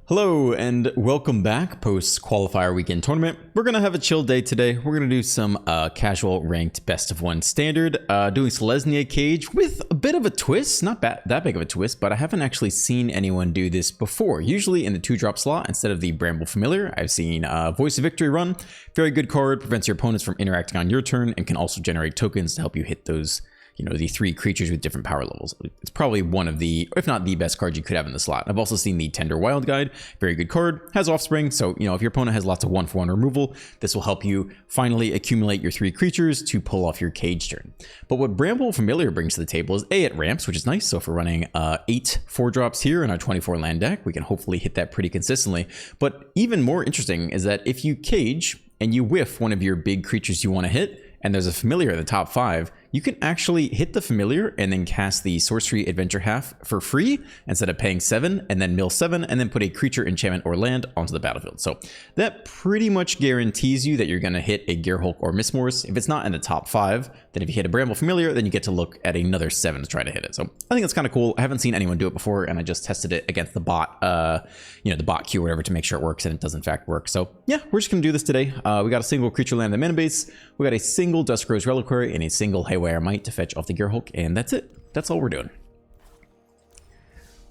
Hello and welcome back post qualifier weekend tournament. We're gonna have a chill day today. We're gonna do some casual ranked best of one standard, doing Selesnya cage with a bit of a twist. Not that big of a twist, but I haven't actually seen anyone do this before. Usually in the 2-drop slot instead of the Bramble Familiar. I've seen Voice of Victory run. Very good card, prevents your opponents from interacting on your turn and can also generate tokens to help you hit those, the 3 creatures with different power levels. It's probably one of the, if not the best card you could have in the slot. I've also seen the Tender Wild Guide, very good card, has Offspring, so if your opponent has lots of 1/1 removal, this will help you finally accumulate your 3 creatures to pull off your cage turn. But what Bramble Familiar brings to the table is it ramps, which is nice. So if we're running 8 4-drops here in our 24 land deck, we can hopefully hit that pretty consistently. But even more interesting is that if you cage and you whiff one of your big creatures you want to hit, and there's a familiar at the top 5, you can actually hit the familiar and then cast the Sorcery Adventure half for free instead of paying 7 and then mill 7 and then put a creature, enchantment, or land onto the battlefield. So that pretty much guarantees you that you're going to hit a Gearhulk or Mistmores. If it's not in the top 5, then if you hit a Bramble Familiar, then you get to look at another 7 to try to hit it. So I think that's kind of cool. I haven't seen anyone do it before, and I just tested it against the bot, the bot queue or whatever to make sure it works, and it does in fact work. So yeah, we're just going to do this today. We got a single creature land in the mana base. We got a single Duskro's Reliquary and a single Haywire Might to fetch off the Gearhulk, and that's it. That's all we're doing.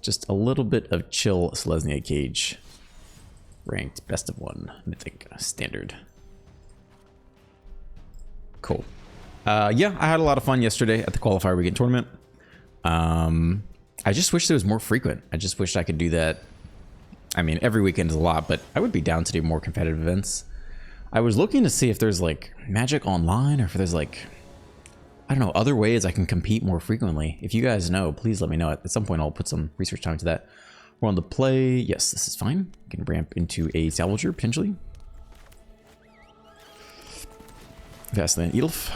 Just a little bit of chill Selesnya cage. Ranked best of 1 Mythic standard. Cool. Yeah, I had a lot of fun yesterday at the qualifier weekend tournament. I just wish it was more frequent. I just wish I could do that. I mean, every weekend is a lot, but I would be down to do more competitive events. I was looking to see if there's like Magic Online or if there's like, I don't know, other ways I can compete more frequently. If you guys know, please let me know. At some point, I'll put some research time to that. We're on the play. Yes, this is fine. We can ramp into a Salvager, potentially. Vastland Edelf.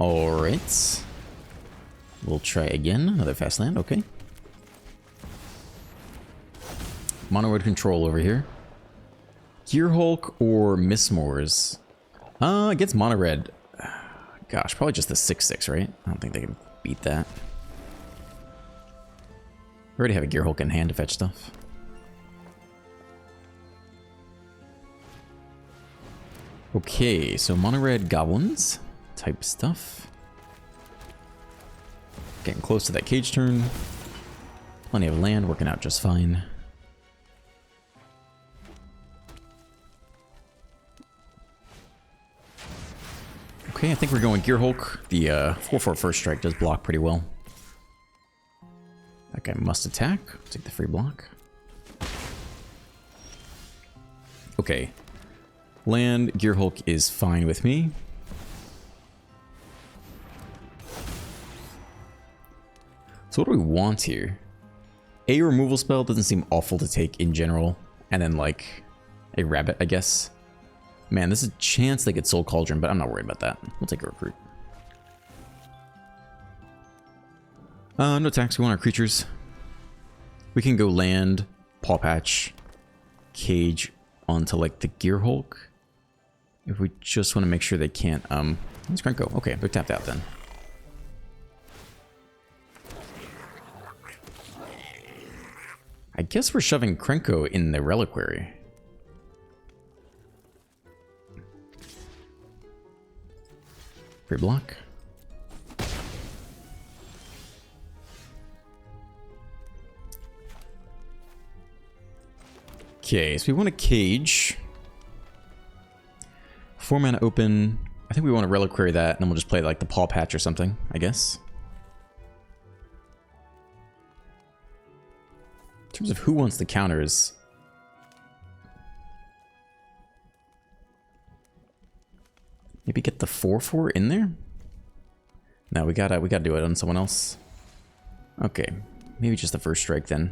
Alright. We'll try again. Another fast land, okay. Mono red control over here. Gearhulk or Mistmores? Against mono red. Gosh, probably just the 6/6, right? I don't think they can beat that. I already have a Gearhulk in hand to fetch stuff. Okay, so mono red goblins type stuff. Getting close to that cage turn. Plenty of land, working out just fine. Okay, I think we're going Gearhulk. The 4/4 first strike does block pretty well. That guy must attack. Take the free block. Okay. Land, Gearhulk is fine with me. So what do we want here? A removal spell doesn't seem awful to take in general. And then like a rabbit, I guess. Man, there's a chance they get Soul Cauldron, but I'm not worried about that. We'll take a recruit. No attacks. We want our creatures. We can go land, Paw Patch, Cage onto like the Gearhulk. If we just want to make sure they can't, let's Krenko. Okay, they're tapped out then. I guess we're shoving Krenko in the Reliquary. Free block. Okay, so we want a cage. 4 mana open. I think we want to Reliquary that, and then we'll just play like the Paw Patch or something, I guess. In terms of who wants the counters, maybe get the 4/4 in there? No, we gotta do it on someone else. Okay, maybe just the first strike then.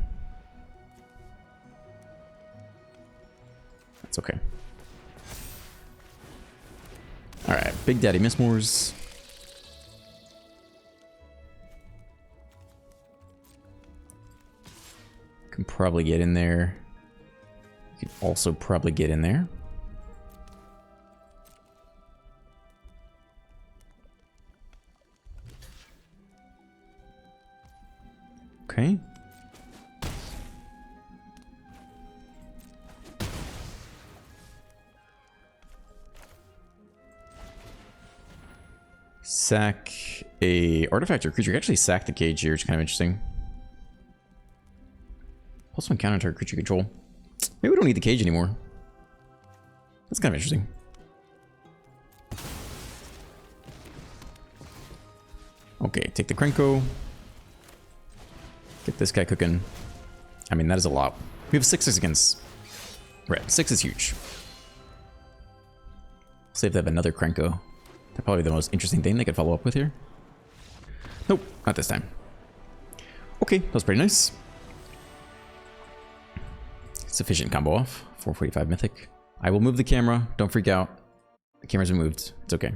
That's okay. Alright, Big Daddy Mistmores. Can probably get in there. You can also probably get in there. Okay. Sack a artifact or creature. You can actually sack the cage here, which is kind of interesting. Also encounter target creature control. Maybe we don't need the cage anymore. That's kind of interesting. Okay, take the Krenko. Get this guy cooking. I mean, that is a lot. We have 6 against red. 6 is huge. See if they have another Krenko. That's probably the most interesting thing they could follow up with here. Nope, not this time. Okay, that was pretty nice. Sufficient combo off. 445 Mythic. I will move the camera. Don't freak out. The camera's been moved. It's okay.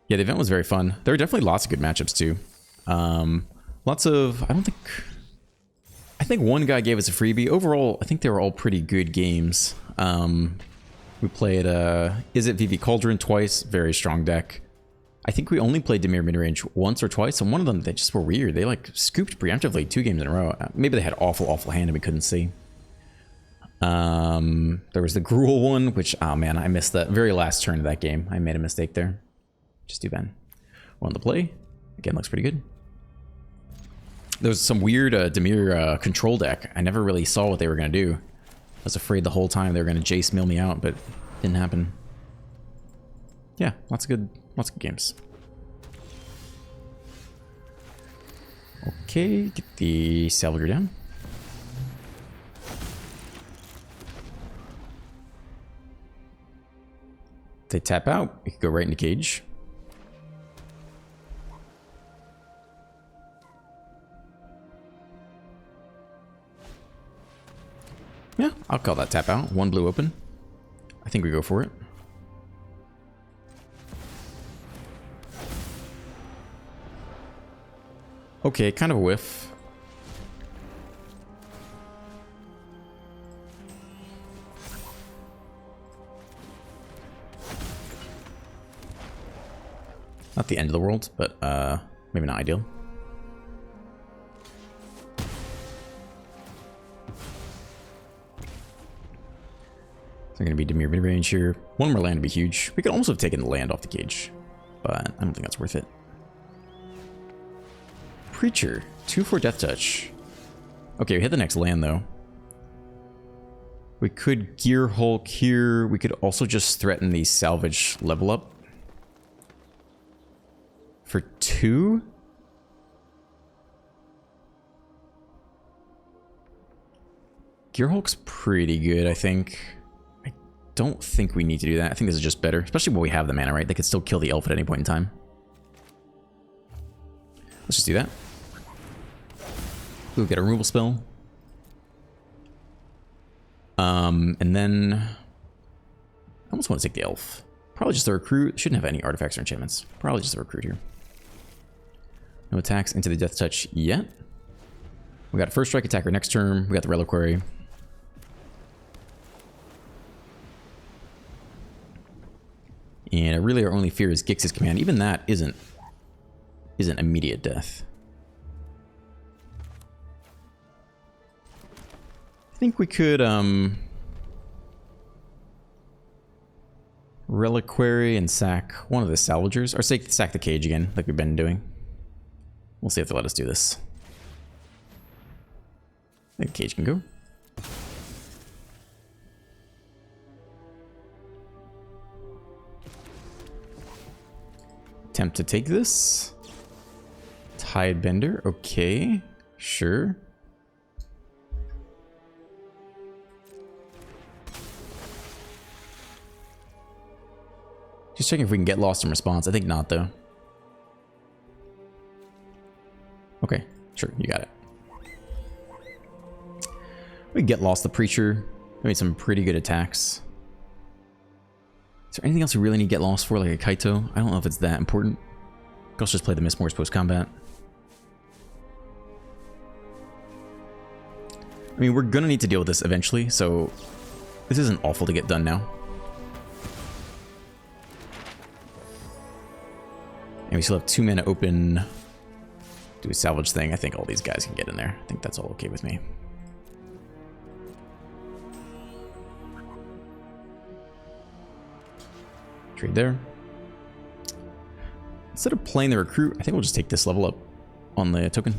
Yeah, the event was very fun. There were definitely lots of good matchups too. Lots of, I think one guy gave us a freebie. Overall, I think they were all pretty good games. We played, Is It VV Cauldron twice, very strong deck. I think we only played Dimir midrange once or twice, and one of them, they just were weird. They like scooped preemptively 2 games in a row. Maybe they had awful hand and we couldn't see. There was the Gruul one, which, oh man, I missed that very last turn of that game. I made a mistake there. Just too bad. On the play. Again, looks pretty good. There was some weird Dimir control deck. I never really saw what they were going to do. I was afraid the whole time they were going to Jace mill me out, but didn't happen. Yeah, lots of good games. Okay, get the Salvager down. If they tap out, we could go right into cage. Yeah, I'll call that tap out. 1 blue open. I think we go for it. Okay, kind of a whiff. Not the end of the world, but maybe not ideal. They're going to be Dimir mid-range here. 1 more land would be huge. We could almost have taken the land off the cage, but I don't think that's worth it. Preacher, 2 for Death Touch. Okay, we hit the next land though. We could Gear Hulk here. We could also just threaten the salvage level up. For 2? Gear Hulk's pretty good, I think. I don't think we need to do that. I think this is just better. Especially when we have the mana, right? They could still kill the elf at any point in time. Let's just do that. Ooh, get a removal spell. And then I almost want to take the elf. Probably just the recruit. Shouldn't have any artifacts or enchantments. Probably just the recruit here. No attacks into the Death Touch yet. We got a first strike attacker next turn. We got the Reliquary. And really our only fear is Gix's command. Even that isn't immediate death. I think we could Reliquary and sack one of the salvagers, or sack the cage again, like we've been doing. We'll see if they'll let us do this. I think the cage can go. Attempt to take this. Tidebender, okay, sure. Just checking if we can get lost in response. I think not, though. Okay, sure, you got it. We get lost the Preacher. We made some pretty good attacks. Is there anything else we really need to get lost for, like a Kaito? I don't know if it's that important. We could also just play the Mistmores post-combat. I mean, we're gonna need to deal with this eventually, so this isn't awful to get done now. And we still have 2 mana open. Do a salvage thing. I think all these guys can get in there. I think that's all okay with me. Trade there. Instead of playing the recruit, I think we'll just take this level up on the token.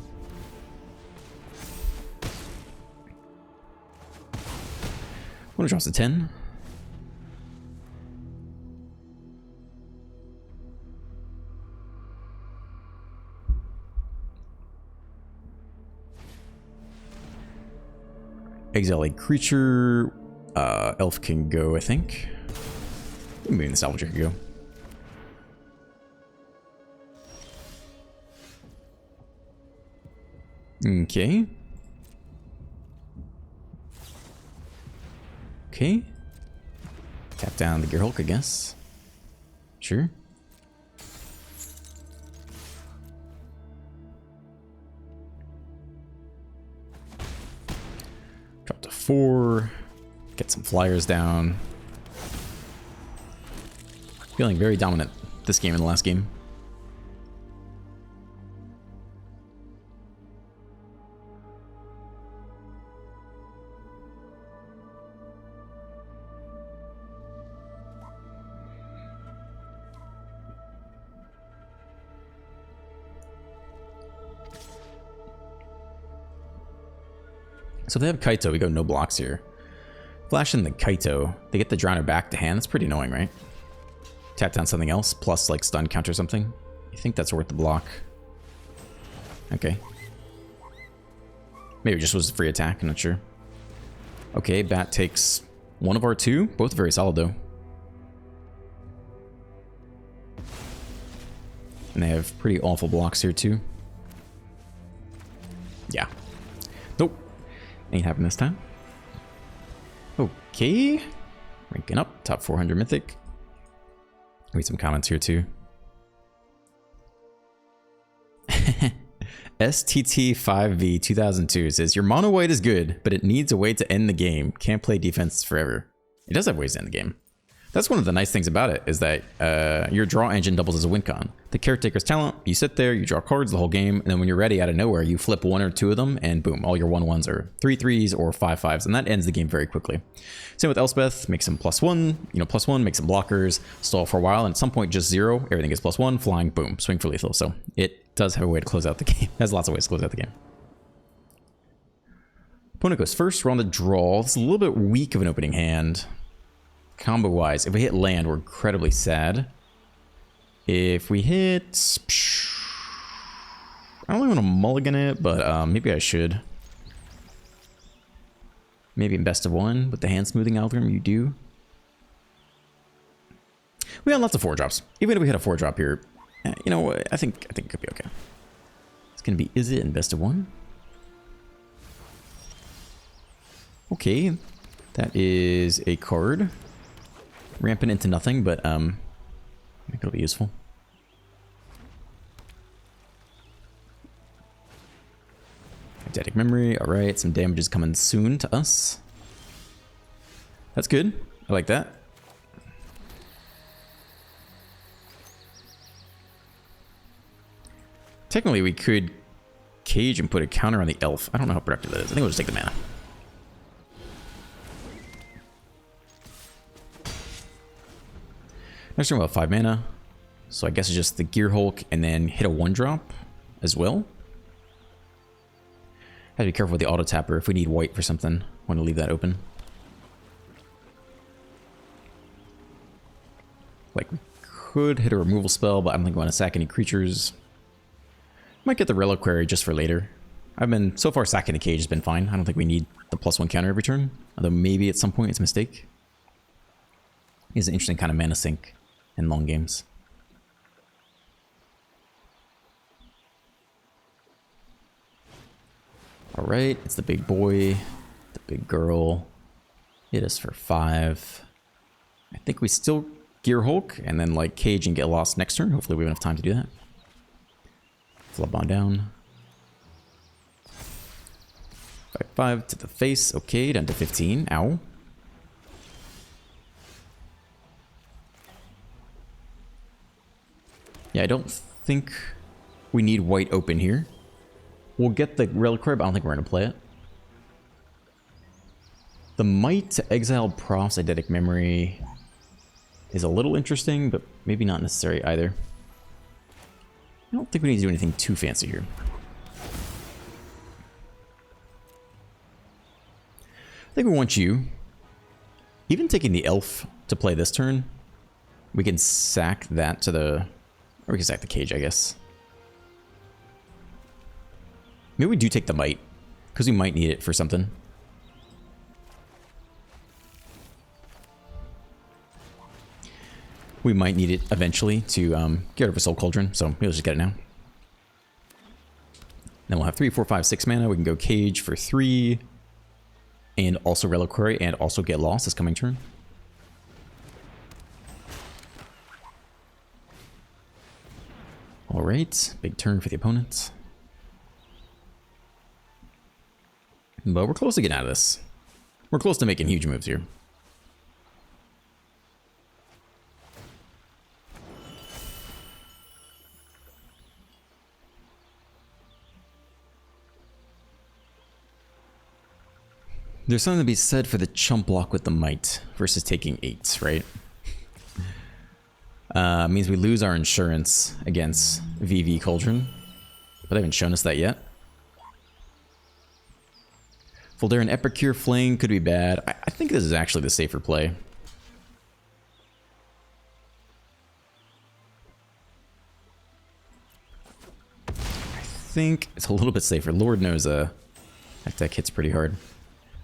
One drops to 10. Exile a creature. Elf can go, I think. Maybe the salvager can go. Okay. Okay. Tap down the Gear Hulk, I guess. Sure. Drop to 4. Get some flyers down. Feeling very dominant this game and the last game. So if they have Kaito, we go no blocks here. Flash in the Kaito, they get the Drowner back to hand. That's pretty annoying, right? Tap down something else, plus like stun counter something. You think that's worth the block? Okay. Maybe it just was a free attack, I'm not sure. Okay, Bat takes one of our 2. Both very solid though. And they have pretty awful blocks here too. Yeah. Nope. Ain't happened this time. Okay. Ranking up. Top 400 Mythic. Read some comments here too. STT5V 2002 says, your mono white is good, but it needs a way to end the game. Can't play defense forever. It does have ways to end the game. That's one of the nice things about it, is that your draw engine doubles as a win con. The Caretaker's talent, you sit there, you draw cards the whole game, and then when you're ready out of nowhere, you flip 1 or 2 of them, and boom, all your 1/1s are 3/3s or 5/5s, and that ends the game very quickly. Same with Elspeth, makes them +1, +1, make some blockers, stall for a while, and at some point just 0, everything gets +1, flying, boom, swing for lethal. So it does have a way to close out the game. It has lots of ways to close out the game. Opponent goes first, we're on the draw. It's a little bit weak of an opening hand. Combo wise, if we hit land, we're incredibly sad. If we hit, I don't really want to mulligan it, but maybe I should. Maybe in best of 1 with the hand smoothing algorithm, you do. We got lots of 4-drops. Even if we hit a 4-drop here, you know, I think it could be okay. It's gonna be is it in best of 1? Okay, that is a card. Rampant into nothing, but I think it'll be useful. Eidetic Memory, alright, some damage is coming soon to us. That's good, I like that. Technically we could cage and put a counter on the elf. I don't know how productive that is. I think we'll just take the mana. Next turn we'll have 5 mana. So I guess it's just the Gear Hulk and then hit a 1-drop as well. Have to be careful with the auto tapper if we need white for something. Want to leave that open. Like we could hit a removal spell, but I don't think we want to sack any creatures. Might get the Reliquary just for later. I've been, so far sacking the cage has been fine. I don't think we need the +1 counter every turn. Although maybe at some point it's a mistake. It's an interesting kind of mana sink in long games. Alright, it's the big boy, the big girl. Hit us for 5. I think we still Gear Hulk and then like cage and get lost next turn. Hopefully we have enough time to do that. Flub on down. 5/5 to the face. Okay, down to 15. Ow. Yeah, I don't think we need white open here. We'll get the Reliquary, but I don't think we're going to play it. The Might to exile Prof's Eidetic Memory is a little interesting, but maybe not necessary either. I don't think we need to do anything too fancy here. I think we want you. Even taking the Elf to play this turn, we can sack that to the... Or we can sack the Cage, I guess. Maybe we do take the Might, because we might need it for something. We might need it eventually to get rid of a Soul Cauldron, so maybe let's just get it now. Then we'll have 3, 4, 5, 6 mana. We can go Cage for 3, and also Reliquary, and also get Lost this coming turn. Alright, big turn for the opponent. But we're close to getting out of this. We're close to making huge moves here. There's something to be said for the chump block with the Might versus taking 8, right? Means we lose our insurance against VV Cauldron, but they haven't shown us that yet. Voldaren Epicure Flame could be bad. I think this is actually the safer play. I think it's a little bit safer. Lord knows that deck hits pretty hard.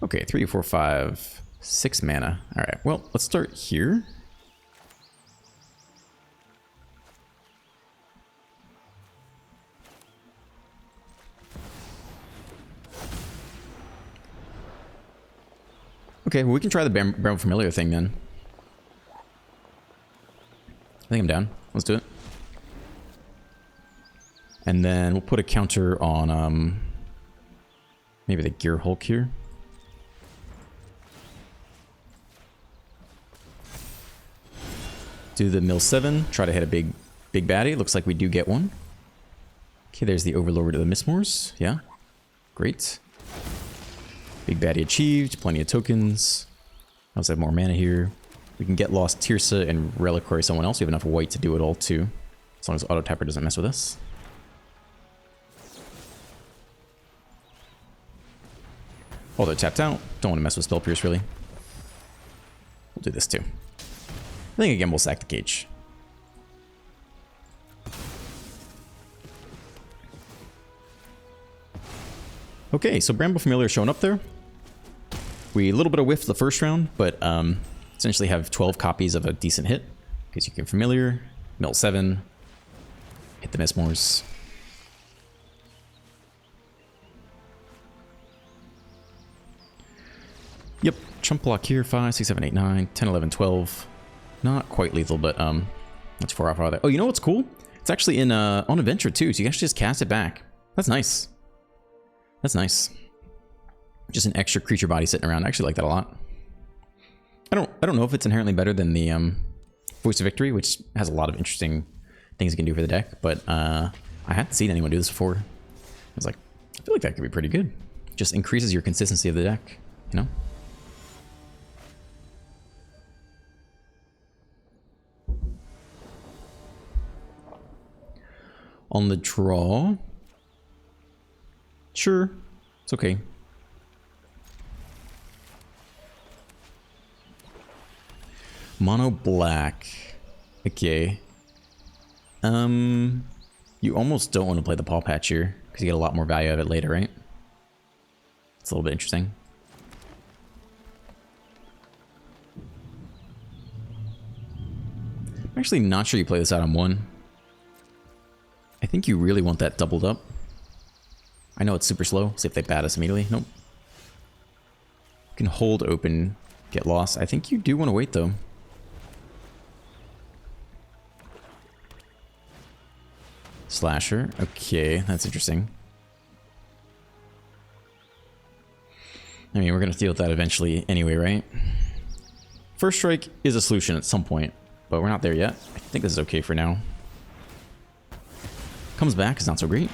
Okay, 3, 4, 5, 6 mana. Alright, well, let's start here. Okay, well, we can try the Bramble Familiar thing then. I think I'm down. Let's do it. And then we'll put a counter on maybe the Gear Hulk here. Do the mill 7, try to hit a big baddie. Looks like we do get one. Okay, there's the Overlord of the Mistmores. Yeah, great. Big baddie achieved, plenty of tokens. I also have more mana here. We can get Lost Tirsa and Reliquary someone else. We have enough white to do it all too. As long as Auto Tapper doesn't mess with us. Although tapped out, don't want to mess with Spell Pierce really. We'll do this too. I think again we'll sack the Cage. Okay, so Bramble Familiar showing up there. We a little bit of whiff the first round, but essentially have 12 copies of a decent hit. Because you can Familiar, mill 7, hit the Mistmores. Yep, chump block here, 5, 6, 7, 8, 9, 10, 11, 12. Not quite lethal, but that's 4 off of that. Oh, you know what's cool? It's actually in on Adventure too, so you can actually just cast it back. That's nice. That's nice. Just an extra creature body sitting around. I actually like that a lot. I don't know if it's inherently better than the Voice of Victory, which has a lot of interesting things you can do for the deck, but I hadn't seen anyone do this before. I was like, I feel like that could be pretty good. Just increases your consistency of the deck, you know? On the draw, sure, it's okay. Mono black, okay. You almost don't want to play the Paw Patch here because you get a lot more value out of it later, right? It's a little bit interesting. I'm actually not sure you play this out on 1. I think you really want that doubled up. I know it's super slow. See if they bat us immediately. Nope. You can hold open, get lost. I think you do want to wait though. Slasher. Okay, that's interesting. I mean, we're going to deal with that eventually anyway, right? First Strike is a solution at some point, but we're not there yet. I think this is okay for now. Comes back, is not so great.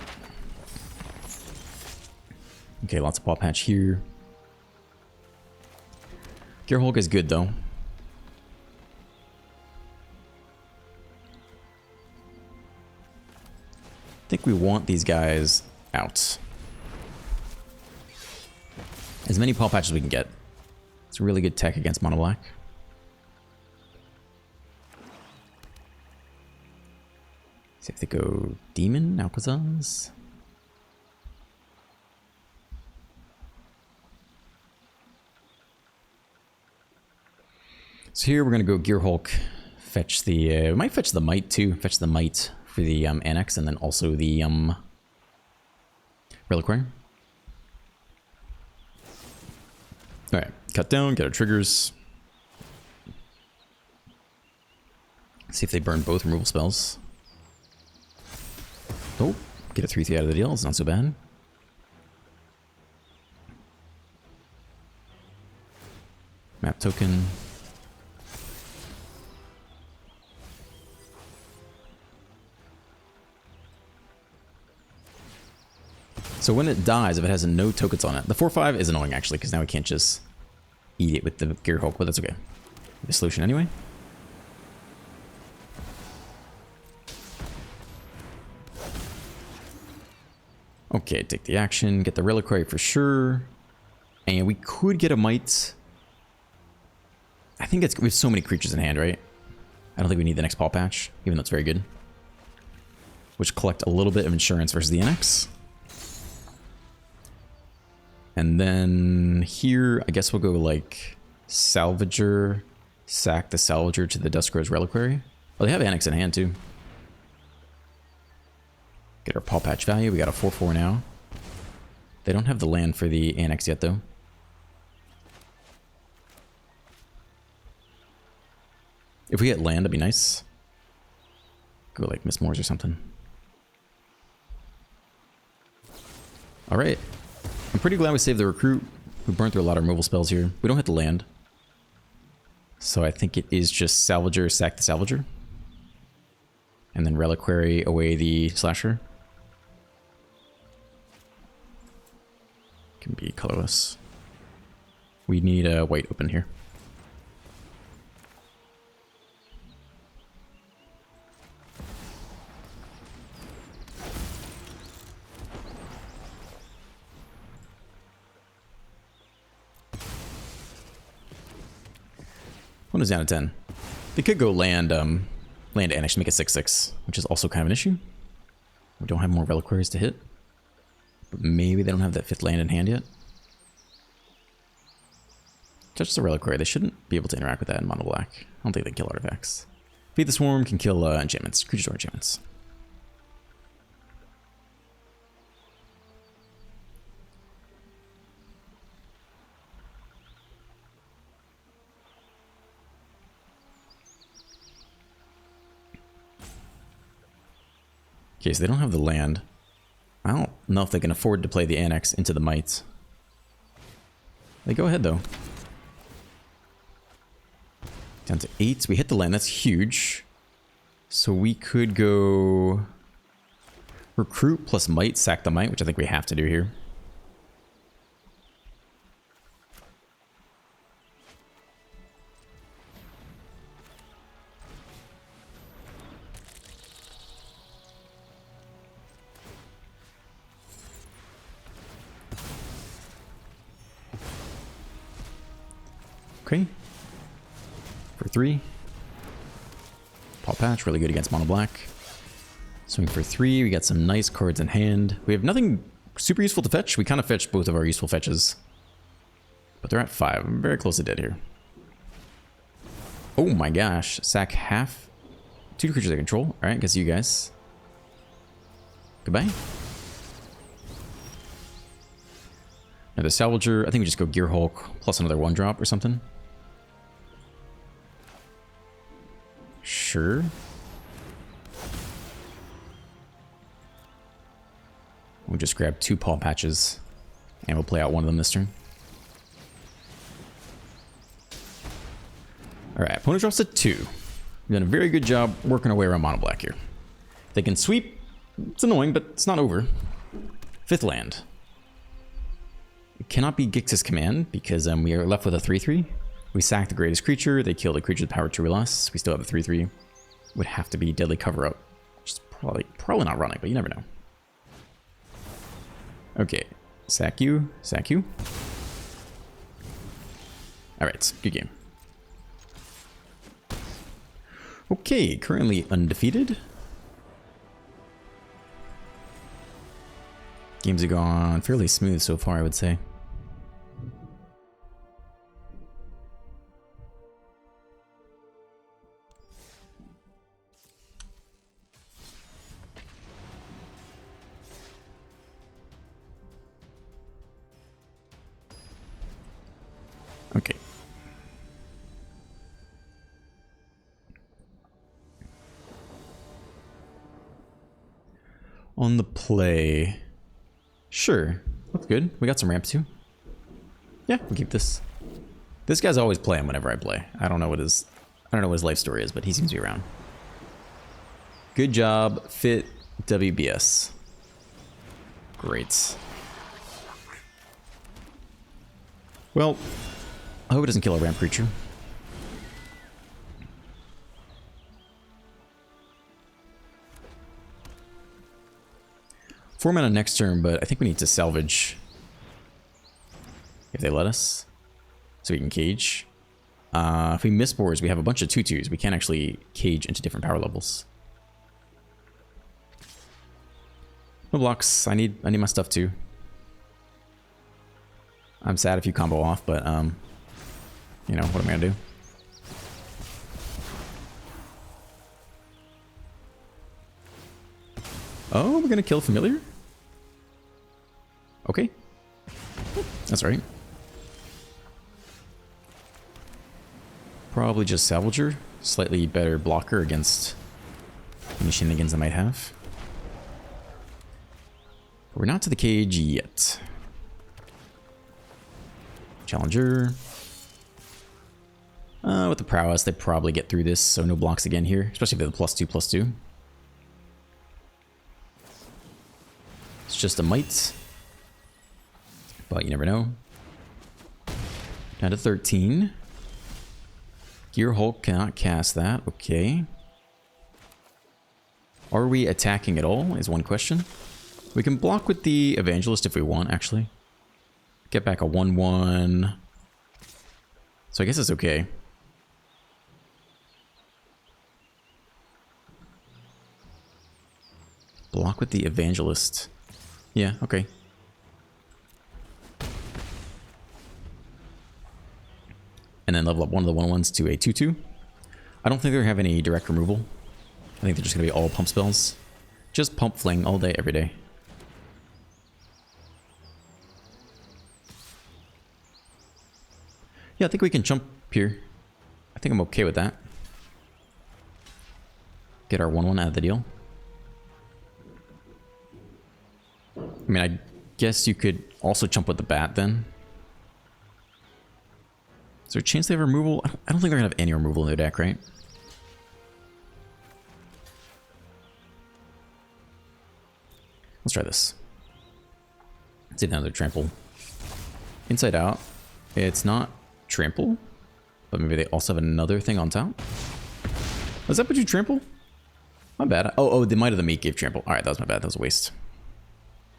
Okay, lots of paw patch here. Gearhulk is good though. I think we want these guys out. As many paw patches as we can get. It's a really good tech against mono black. See if they go Demon, Alcazaz. So here we're going to go Gearhulk, fetch the, we might fetch the Might too, fetch the Might for the Annex, and then also the Reliquary. Alright, cut down, get our triggers. See if they burn both removal spells. Oh, get a 3/3 out of the deal, it's not so bad. Map token. So when it dies, if it has no tokens on it, the 4/5 is annoying actually, because now we can't just eat it with the Gearhulk, but that's okay. The solution anyway. Okay, take the action, get the Reliquary for sure. And we could get a Might. I think we have so many creatures in hand, right? I don't think we need the next paw patch, even though it's very good. Which collect a little bit of insurance versus the NX. And then here, I guess we'll go like Salvager, sack the Salvager to the Duskro's Reliquary. Oh, they have Annex in hand too. Get our paw patch value. We got a 4/4 now. They don't have the land for the Annex yet though. If we get land, that'd be nice. Go like Miss Moore's or something. All right. I'm pretty glad we saved the Recruit. We burned through a lot of removal spells here. We don't hit the land. So I think it is just Salvager, sack the Salvager. And then Reliquary away the Slasher. Can be colorless. We need a white open here. One is down to 10. They could go land Annex to make it 6/6, which is also kind of an issue. We don't have more Reliquaries to hit. But maybe they don't have that 5th land in hand yet. Touch the Reliquary. They shouldn't be able to interact with that in mono black. I don't think they kill artifacts. Feed the Swarm can kill enchantments, creatures or enchantments. Okay, so they don't have the land. I don't know if they can afford to play the Annex into the Might. They go ahead though. Down to 8. We hit the land. That's huge. So we could go Recruit plus Might, sack the Might, which I think we have to do here. Okay. For 3. Paw patch, really good against mono black. Swing for 3. We got some nice cards in hand. We have nothing super useful to fetch. We kind of fetched both of our useful fetches. But they're at 5. I'm very close to dead here. Oh my gosh. Sack half. 2 creatures I control. Alright, guess you guys. Goodbye. Now the Salvager, I think we just go Gearhulk plus another 1-drop or something. Sure. We'll just grab 2 paw patches and we'll play out one of them this turn. Alright, opponent drops a 2. We've done a very good job working our way around mono black here. They can sweep, It's annoying, but it's not over. 5th land. It cannot be Gix's command because we are left with a 3/3. We sack the greatest creature. They kill the creature with power 2 or less. We still have a 3/3. Would have to be Deadly Cover-Up, which is probably not running, but you never know. Okay, sack you, sack you. All right, good game. Okay, currently undefeated. Games have gone fairly smooth so far, I would say. Okay. On the play. Sure. That's good. We got some ramps too. Yeah, we'll keep this. This guy's always playing whenever I play. I don't know what his life story is, but he seems to be around. Good job, Fit WBS. Great. Well, I hope it doesn't kill a ramp creature. Four mana next turn, but I think we need to salvage if they let us, so we can cage. If we miss boards, we have a bunch of 2/2s. We can't actually cage into different power levels. No blocks. I need my stuff too. I'm sad if you combo off, but you know, what am I gonna do? Oh, we're gonna kill familiar? Okay. That's right. Probably just Salvager. Slightly better blocker against any shenanigans I might have. But we're not to the cage yet. Challenger. With the prowess, they probably get through this, so no blocks again here. Especially if they have the +2/+2. It's just a might. But you never know. Down to 13. Gear Hulk cannot cast that. Okay. Are we attacking at all is one question. We can block with the Evangelist if we want, actually. Get back a 1/1. So I guess it's okay. Block with the Evangelist. Yeah, okay. And then level up one of the 1/1s to a 2/2. I don't think they're going to have any direct removal. I think they're just going to be all pump spells. Just pump fling all day, every day. Yeah, I think we can jump here. I think I'm okay with that. Get our 1/1 out of the deal. I mean, I guess you could also jump with the bat then. Is there a chance they have removal? I don't think they're going to have any removal in their deck, right? Let's try this. Let's see another trample. Inside out. It's not trample, but maybe they also have another thing on top. Does that put you trample? My bad. Oh, the Might of the Meek gave trample. All right, that was my bad. That was a waste.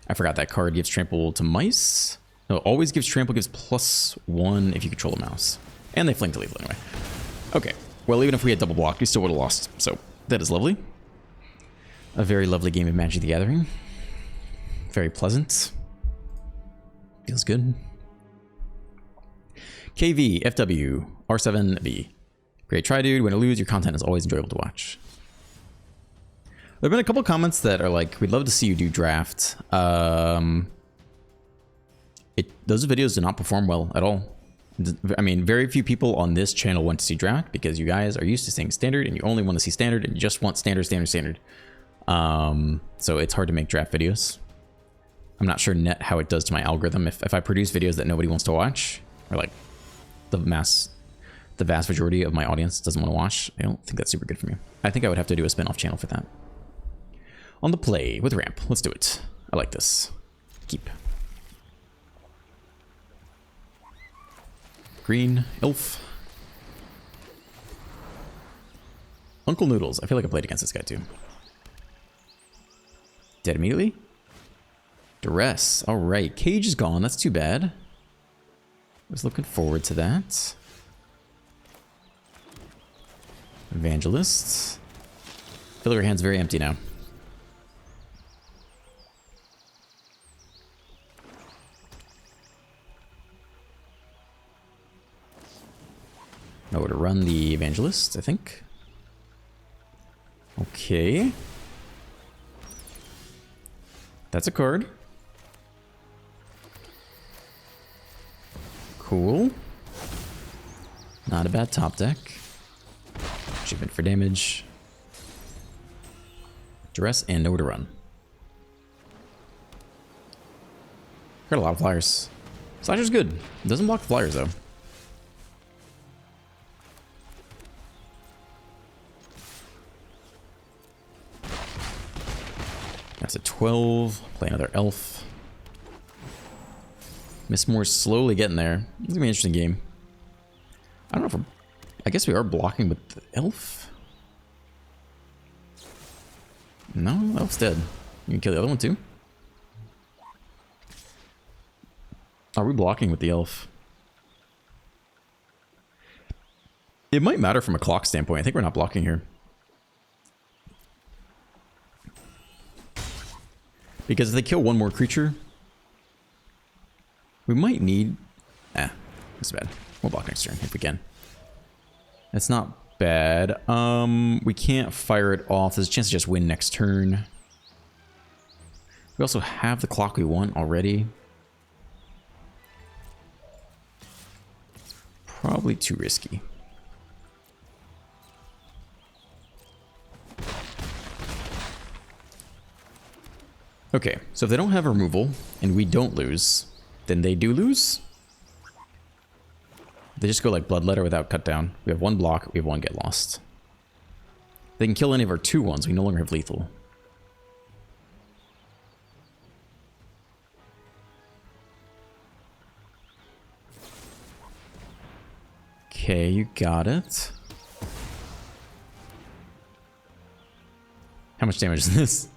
I forgot that card gives trample to mice. No, always gives trample, gives +1 if you control a mouse. And they fling to lethal anyway. Okay. Well, even if we had double blocked, we still would have lost. So that is lovely. A very lovely game of Magic the Gathering. Very pleasant. Feels good. KV, FW, R7V. Great try, dude. Win or lose, your content is always enjoyable to watch. There have been a couple comments that are like, we'd love to see you do draft. Those videos do not perform well at all. I mean, very few people on this channel want to see draft because you guys are used to seeing standard and you only want to see standard and you just want standard. So it's hard to make draft videos. I'm not sure net how it does to my algorithm. If I produce videos that nobody wants to watch, or like the vast majority of my audience doesn't want to watch, I don't think that's super good for me. I think I would have to do a spin-off channel for that. On the play with ramp. Let's do it. I like this. Keep. Green, elf. Uncle Noodles. I feel like I played against this guy too. Dead immediately. Duress. Alright. Cage is gone. That's too bad. I was looking forward to that. Evangelists. I feel like our hand's very empty now. Nowhere to run the Evangelist, I think. Okay. That's a card. Cool. Not a bad top deck. Achievement for damage. Duress and nowhere to run. Got a lot of flyers. Slasher's good. It doesn't block flyers though. That's a 12. Play another elf. Miss Moore's slowly getting there. This is gonna be an interesting game. I don't know if we're... I guess we are blocking with the elf. No, elf's dead. You can kill the other one too. Are we blocking with the elf? It might matter from a clock standpoint. I think we're not blocking here. Because if they kill one more creature, we might need... that's bad. We'll block next turn if we can. That's not bad. We can't fire it off. There's a chance to just win next turn. We also have the clock we want already. Probably too risky. Okay, so if they don't have removal and we don't lose, then they do lose. They just go like Bloodletter without cut down. We have one block, we have one get lost. They can kill any of our 2/1s, we no longer have lethal. Okay, you got it. How much damage is this?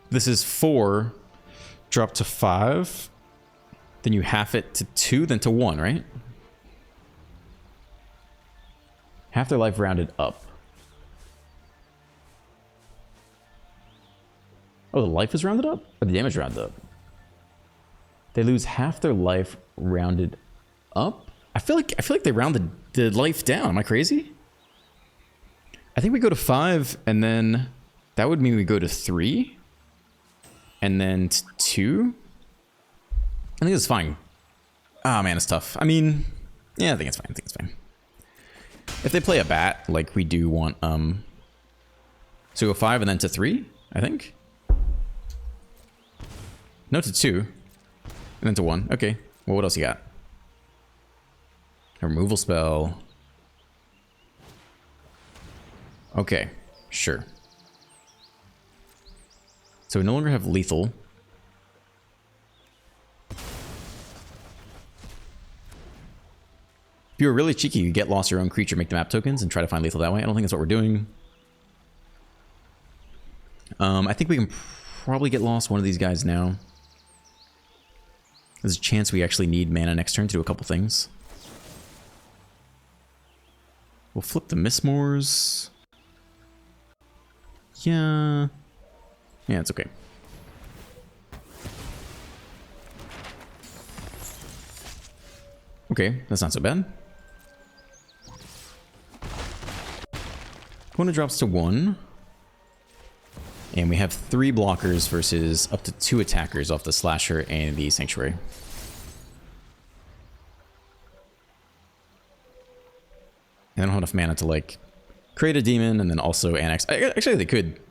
This is 4, drop to 5, then you half it to 2, then to 1, right? Half their life rounded up. Oh, the life is rounded up? Or the damage rounded up? They lose half their life rounded up? I feel like they rounded the life down. Am I crazy? I think we go to 5, and then that would mean we go to 3. And then 2? I think it's fine. Oh man, it's tough. I mean, yeah, I think it's fine. I think it's fine. If they play a bat, like we do want, so go 5 and then to 3, I think. No, to 2. And then to 1. Okay. Well, what else you got? A removal spell. Okay. Sure. So we no longer have lethal. If you were really cheeky, you get lost your own creature, make the map tokens, and try to find lethal that way. I don't think that's what we're doing. I think we can probably get lost one of these guys now. There's a chance we actually need mana next turn to do a couple things. We'll flip the Mistmoors. Yeah. Yeah, it's okay. Okay, that's not so bad. Opponent drops to 1. And we have 3 blockers versus up to 2 attackers off the Slasher and the Sanctuary. I don't have enough mana to like create a demon and then also annex. Actually, they could.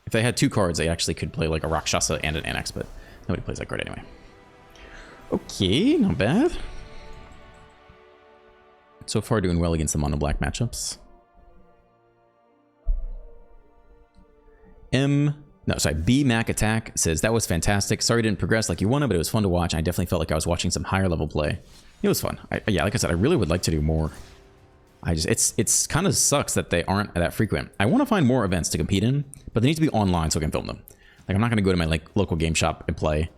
If they had 2 cards, they actually could play like a Rakshasa and an Annex, but nobody plays that card anyway. Okay, not bad. So far doing well against the mono black matchups. B Mac Attack says, that was fantastic. Sorry it didn't progress like you wanted, but it was fun to watch. I definitely felt like I was watching some higher level play. It was fun. Yeah, like I said, I really would like to do more. It's kind of sucks that they aren't that frequent. I want to find more events to compete in, but they need to be online so I can film them. Like, I'm not going to go to my like local game shop and play,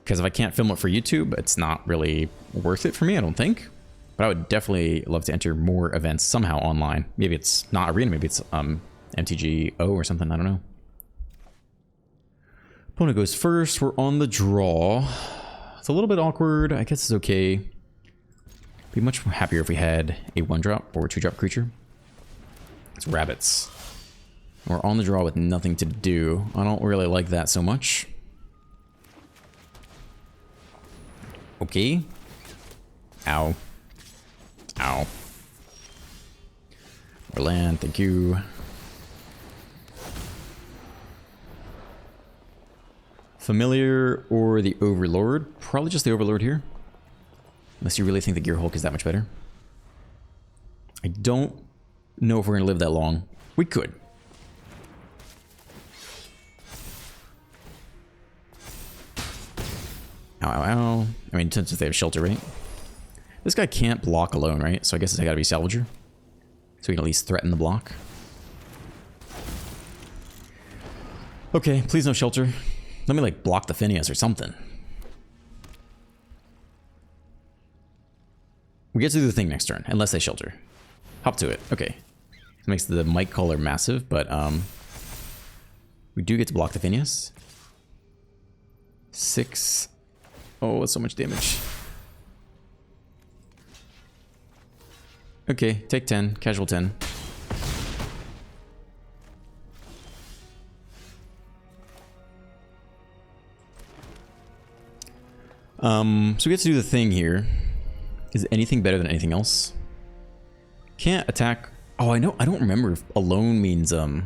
because if I can't film it for YouTube, it's not really worth it for me, I don't think. But I would definitely love to enter more events somehow online. Maybe it's not Arena, maybe it's MTGA or something, I don't know. Opponent goes first, we're on the draw. It's a little bit awkward, I guess it's okay. Be much happier if we had a 1-drop or a 2-drop creature. It's rabbits. We're on the draw with nothing to do. I don't really like that so much. Okay. Ow. Ow. More land, thank you. Familiar or the Overlord? Probably just the Overlord here. Unless you really think the Gear Hulk is that much better. I don't know if we're going to live that long. We could. Ow, ow, ow. I mean, since they have shelter, right? This guy can't block alone, right? So I guess it's got to be Salvager. So we can at least threaten the block. Okay, please no shelter. Let me, like, block the Phineas or something. We get to do the thing next turn, unless they shelter. Hop to it. Okay. This makes the Might Caller massive, but, we do get to block the Phineas. 6. Oh, it's so much damage. Okay, take 10. Casual 10. So we get to do the thing here. Is anything better than anything else? Can't attack. Oh, I know. I don't remember if alone means I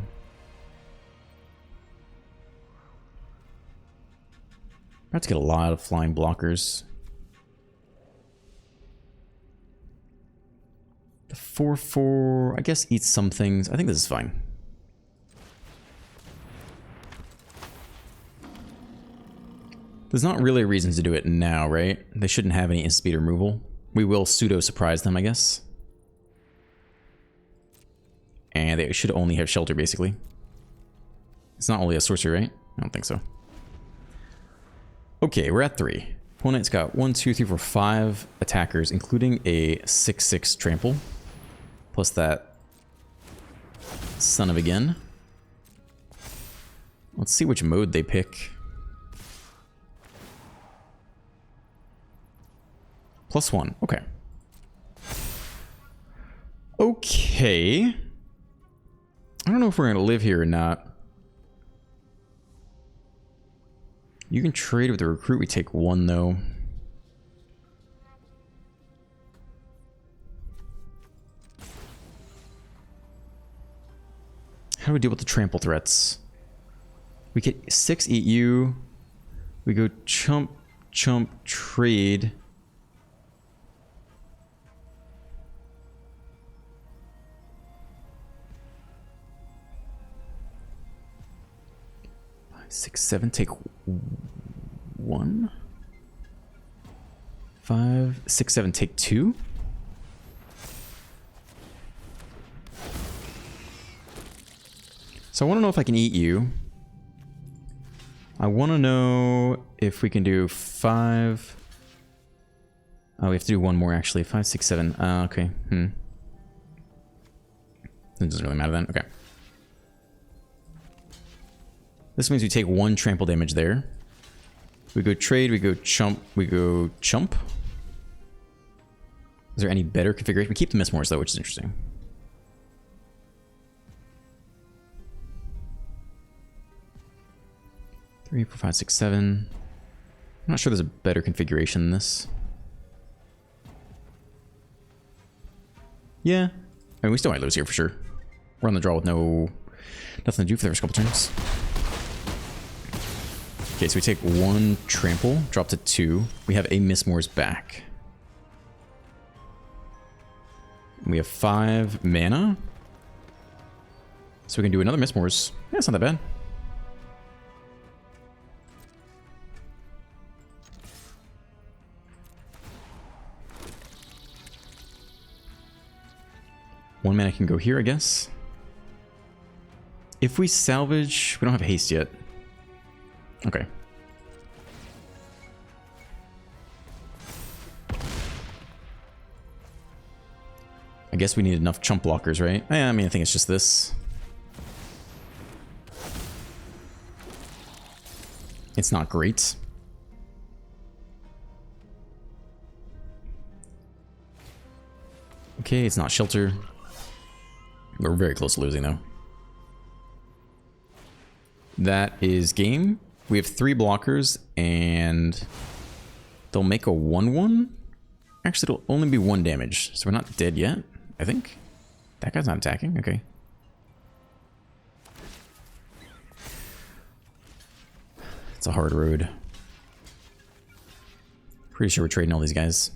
have to get a lot of flying blockers. The 4/4, I guess, eats some things. I think this is fine. There's not really a reason to do it now, right? They shouldn't have any instant speed removal. We will pseudo surprise them, I guess. And they should only have shelter, basically. It's not only a sorcery, right? I don't think so. Okay, we're at 3. Opponent's got 1, 2, 3, 4, 5 attackers, including a 6/6 trample. Plus that son of a gun. Let's see which mode they pick. +1, okay. Okay. I don't know if we're gonna live here or not. You can trade with the recruit, we take 1 though. How do we deal with the trample threats? We get 6 eat you. We go chump, chump, trade. Six, 7, take 1. 5, 6, 7, take 2. So I want to know if I can eat you. I want to know if we can do 5. Oh, we have to do 1 more actually. 5, 6, 7. Okay. It doesn't really matter then. Okay. This means we take 1 trample damage there. We go trade, we go chump, we go chump. Is there any better configuration? We keep the Mistmores though, which is interesting. Three, 4, 5, 6, 7. I'm not sure there's a better configuration than this. Yeah. I mean, we still might lose here for sure. We're on the draw with nothing to do for the first couple turns. Okay, so we take 1 trample, drop to 2. We have a Mistmores back. We have 5 mana. So we can do another Mistmores. Yeah, it's not that bad. 1 mana can go here, I guess. If we salvage... We don't have haste yet. Okay. I guess we need enough chump blockers, right? I mean, I think it's just this. It's not great. Okay, it's not shelter. We're very close to losing, though. That is game. We have 3 blockers, and they'll make a 1/1. Actually, it'll only be 1 damage, so we're not dead yet, I think. That guy's not attacking, okay. It's a hard road. Pretty sure we're trading all these guys.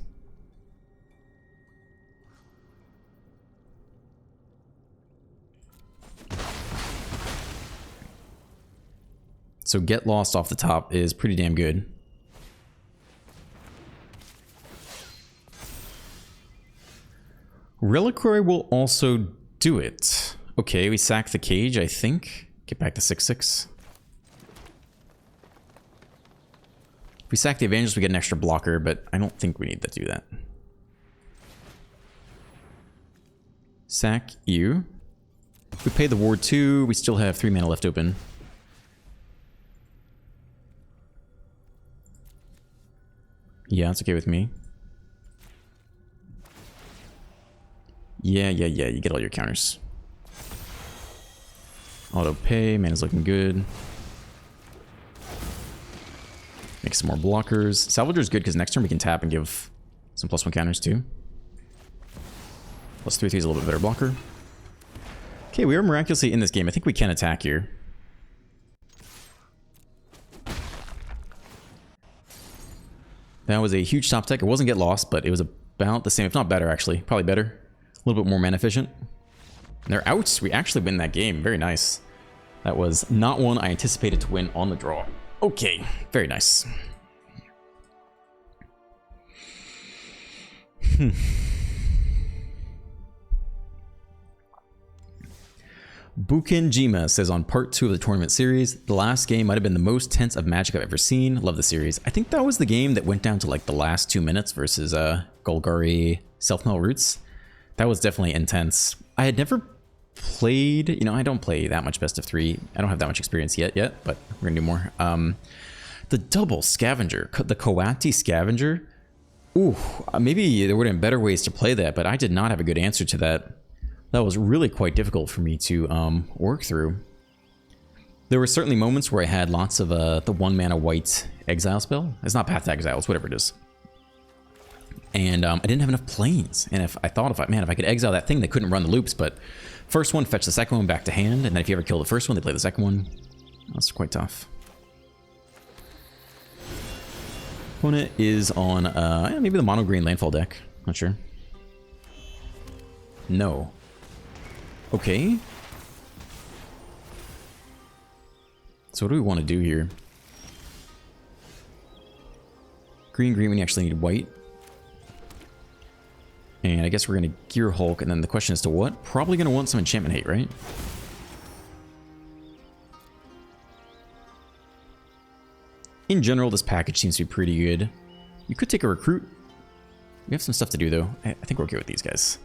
So get lost off the top is pretty damn good. Reliquary will also do it. Okay, we sack the cage, I think. Get back to 6/6. If we sack the Evangelist, we get an extra blocker, but I don't think we need to do that. Sack you. If we pay the ward 2, we still have 3 mana left open. Yeah, it's okay with me. Yeah, you get all your counters. Auto pay, mana's looking good. Make some more blockers. Salvager's good because next turn we can tap and give some +1 counters too. +3/3 is a little bit better blocker. Okay, we are miraculously in this game. I think we can attack here. That was a huge top tech. It wasn't get lost, but it was about the same, if not better actually. Probably better. A little bit more mana efficient. And they're out. We actually win that game. Very nice. That was not one I anticipated to win on the draw. Okay, very nice. Bukenjima says on part 2 of the tournament series, the last game might have been the most tense of Magic I've ever seen. Love the series. I think that was the game that went down to like the last 2 minutes versus Golgari Self-Mill Roots. That was definitely intense. I had never played, you know, I don't play that much best of 3. I don't have that much experience yet, but we're gonna do more. The double scavenger, the Coati scavenger. Ooh, maybe there would have been better ways to play that, but I did not have a good answer to that. That was really quite difficult for me to work through. There were certainly moments where I had lots of the 1 mana white exile spell. It's not Path to Exile, it's whatever it is. And I didn't have enough planes. And if I thought, if I could exile that thing, they couldn't run the loops. But first one, fetch the second one back to hand. And then if you ever kill the first one, they play the second one. That's quite tough. Opponent is on maybe the mono green landfall deck. Not sure. No. Okay. So what do we want to do here? Green, we actually need white. And I guess we're going to Gear Hulk, and then the question is to what? Probably going to want some enchantment hate, right? In general, this package seems to be pretty good. You could take a recruit. We have some stuff to do, though. I think we're okay with these guys.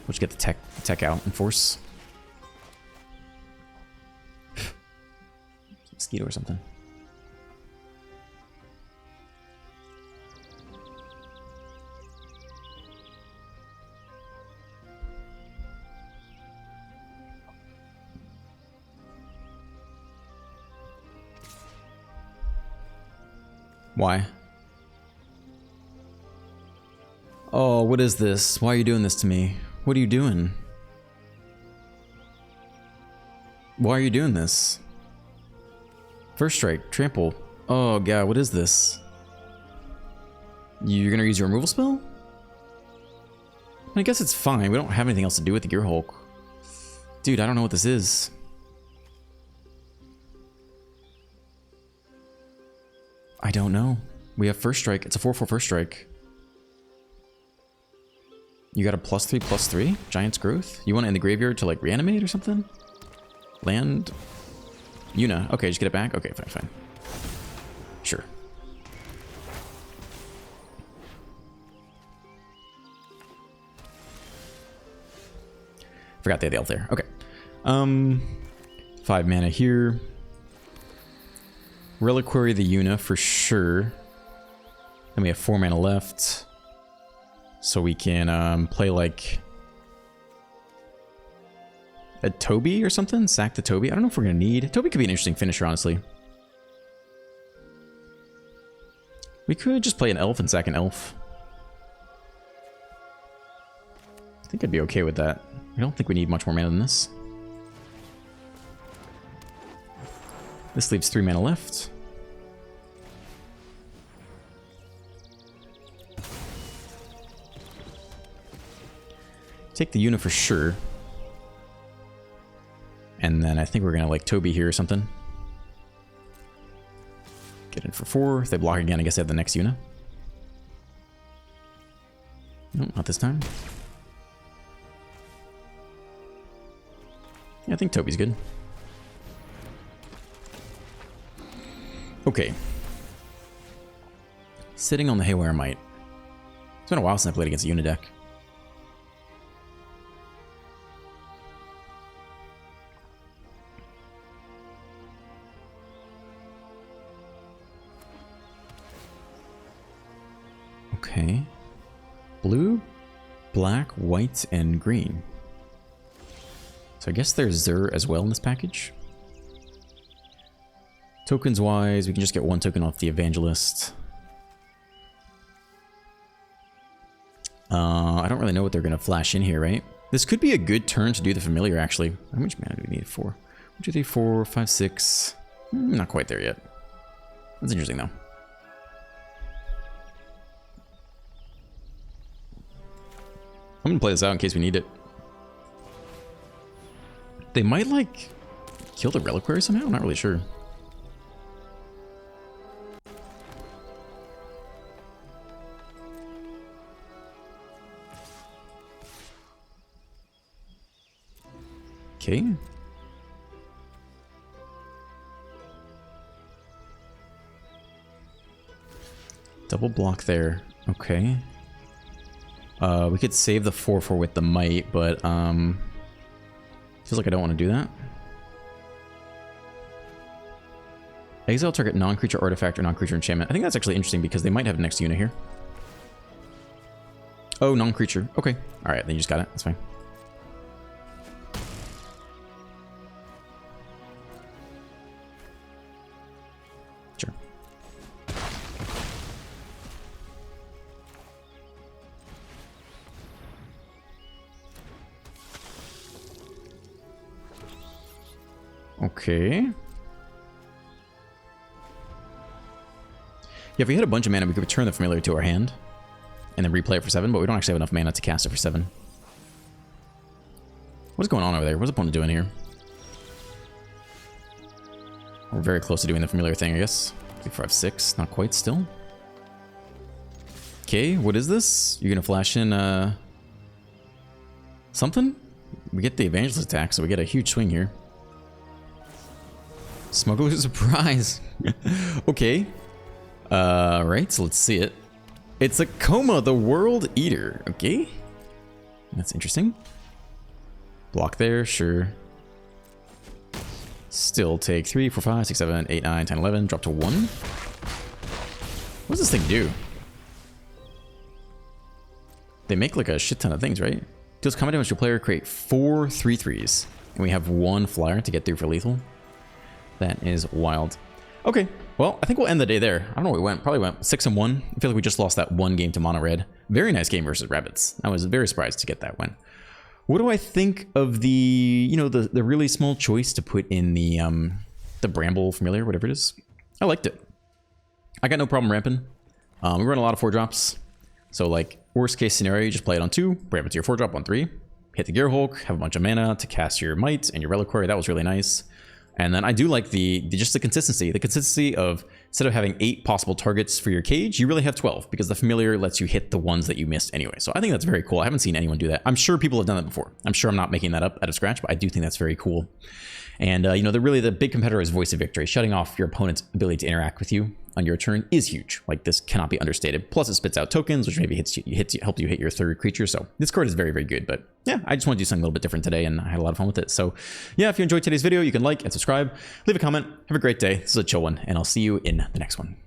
We'll just get the tech out and force. Mosquito or something. Why? Oh, what is this? Why are you doing this to me? What are you doing? Why are you doing this? First strike, trample. Oh god, what is this? You're gonna use your removal spell? I guess it's fine. We don't have anything else to do with the Gear Hulk. Dude, I don't know what this is. I don't know. We have first strike. It's a 4/4 first strike. You got a +3/+3 Giant's Growth. You want it in the graveyard to like reanimate or something? Land. Yuna. Okay, just get it back. Okay, fine. Sure. Forgot they had the elf there. Okay. 5 mana here. Reliquary the Yuna for sure. Then we have 4 mana left. So we can play like a Toby or something. Sack the Toby. I don't know if we're going to need... Toby could be an interesting finisher, honestly. We could just play an elf and sack an elf. I think I'd be okay with that. I don't think we need much more mana than this. This leaves 3 mana left. Take the Yuna for sure. And then I think we're gonna like Toby here or something. Get in for 4. If they block again, I guess they have the next Yuna. Nope, not this time. Yeah, I think Toby's good. Okay. Sitting on the Haywire Might. It's been a while since I played against a Yuna deck. Okay. Blue, black, white, and green. So I guess there's Zur as well in this package. Tokens wise, we can just get 1 token off the Evangelist. I don't really know what they're going to flash in here, right? This could be a good turn to do the Familiar, actually. How much mana do we need it for? 1, 2, 3, 4, 5, 6. Not quite there yet. That's interesting, though. I'm going to play this out in case we need it. They might, like, kill the Reliquary somehow? I'm not really sure. Okay. Double block there. Okay. We could save the 4/4 with the Might, but feels like I don't want to do that. Exile target non-creature artifact or non-creature enchantment. I think that's actually interesting because they might have next unit here. Oh, non-creature. Okay. Alright, then you just got it. That's fine. Sure. Okay. Yeah, if we had a bunch of mana, we could return the Familiar to our hand and then replay it for 7, but we don't actually have enough mana to cast it for 7. What's going on over there? What's the opponent doing here? We're very close to doing the Familiar thing, I guess. 3, 5, 6. Not quite still. Okay, what is this? You're going to flash in something? We get the Evangelist attack, so we get a huge swing here. Smuggler's Surprise. Okay. Right, so let's see it. It's a Coma, the World Eater. Okay. That's interesting. Block there, sure. Still take 3, 4, 5, 6, 7, 8, 9, 10, 11. Drop to 1. What does this thing do? They make like a shit ton of things, right? Deals combat damage to a player, create 4 3/3s. And we have 1 flyer to get through for lethal. That is wild. Okay, well, I think we'll end the day there. I don't know what we went. Probably went 6-1. I feel like we just lost that 1 game to Mono Red. Very nice game versus Rabbits. I was very surprised to get that win. What do I think of the, you know, the really small choice to put in the Bramble Familiar, whatever it is? I liked it. I got no problem ramping. We run a lot of 4-drops. So, like, worst case scenario, you just play it on 2, ramp it to your 4-drop on 3, hit the Gear Hulk, have a bunch of mana to cast your Might and your Reliquary. That was really nice. And then I do like just the consistency of instead of having 8 possible targets for your cage, you really have 12 because the familiar lets you hit the ones that you missed anyway. So I think that's very cool. I haven't seen anyone do that. I'm sure people have done that before. I'm sure I'm not making that up out of scratch, but I do think that's very cool. And you know, the big competitor is Voice of Victory. Shutting off your opponent's ability to interact with you on your turn is huge. Like, this cannot be understated. Plus it spits out tokens, which maybe helps you hit your 3rd creature. So this card is very, very good. But yeah, I just want to do something a little bit different today, and I had a lot of fun with it. So yeah, if you enjoyed today's video, you can like and subscribe, leave a comment. Have a great day. This is a chill one, and I'll see you in the next one.